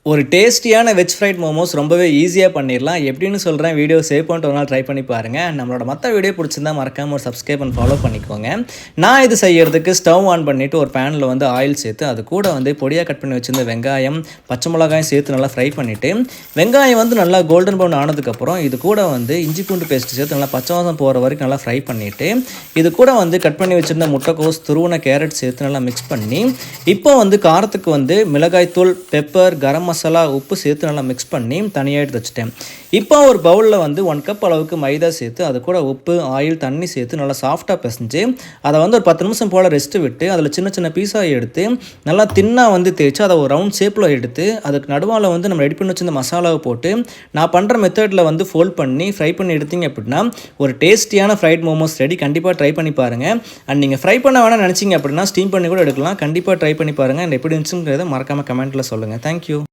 ஒரு டேஸ்டியான veg fried momos ரொம்பவே ஈஸியாக பண்ணிடலாம். எப்படின்னு சொல்கிறேன், வீடியோ சேவ் பண்ணிட்டு ஒரு நாள் ட்ரை பண்ணி பாருங்கள். நம்மளோட மற்ற வீடியோ பிடிச்சிருந்தா மறக்காமல் ஒரு சப்ஸ்கிரைப் அண்ட் ஃபாலோ பண்ணிக்கோங்க. நான் இது செய்யறதுக்கு ஸ்டவ் ஆன் பண்ணிவிட்டு ஒரு பேனில் வந்து ஆயில் சேர்த்து அது கூட வந்து பொடியாக கட் பண்ணி வச்சுருந்த வெங்காயம், பச்சை மிளகாயும் சேர்த்து நல்லா ஃப்ரை பண்ணிவிட்டு, வெங்காயம் வந்து நல்லா கோல்டன் ப்ரௌன் ஆனதுக்கப்புறம் இது கூட வந்து இஞ்சி பூண்டு பேஸ்ட் சேர்த்து நல்லா பச்சை வாசம் போகிற வரைக்கும் நல்லா ஃப்ரை பண்ணிவிட்டு, இது கூட வந்து கட் பண்ணி வச்சுருந்த முட்டைக்கோஸ், துருவன கேரட் சேர்த்து நல்லா மிக்ஸ் பண்ணி, இப்போ வந்து காரத்துக்கு வந்து மிளகாய்த்தூள், பெப்பர், கரம் மசாலா, உப்பு சேர்த்து நல்லா மிக்ஸ் பண்ணி தனியாக எடுத்து வச்சுட்டேன். இப்போ ஒரு பவுலில் வந்து 1 கப் அளவுக்கு மைதா சேர்த்து அது கூட உப்பு, ஆயில், தண்ணி சேர்த்து நல்லா சாஃப்டாக பிசைஞ்சு அதை வந்து ஒரு 10 நிமிஷம் போல் ரெஸ்ட்டு விட்டு அதில் சின்ன சின்ன பீஸாக எடுத்து நல்லா தின்னாக வந்து தேய்ச்சி அதை ஒரு ரவுண்ட் ஷேப்பில் எடுத்து அதுக்கு நடுவால் வந்து நம்ம ரெடி பண்ணி வச்சிருந்த மசாலாவை போட்டு நான் பண்ணுற மெத்தடில் வந்து ஃபோல்ட் பண்ணி ஃப்ரை பண்ணி எடுத்தீங்க அப்படின்னா ஒரு டேஸ்டியான ஃப்ரைட் மோமோஸ் ரெடி. கண்டிப்பாக ட்ரை பண்ணி பாருங்கள். அண்ட் நீங்கள் ஃப்ரை பண்ண வேணாம் நினச்சிங்க அப்படின்னா ஸ்டீம் பண்ணி கூட எடுக்கலாம். கண்டிப்பாக ட்ரை பண்ணி பாருங்கள். அண்ட் எப்படி இருந்துச்சுங்கிறத மறக்காமல் கமெண்ட்டில் சொல்லுங்கள். தேங்க்யூ.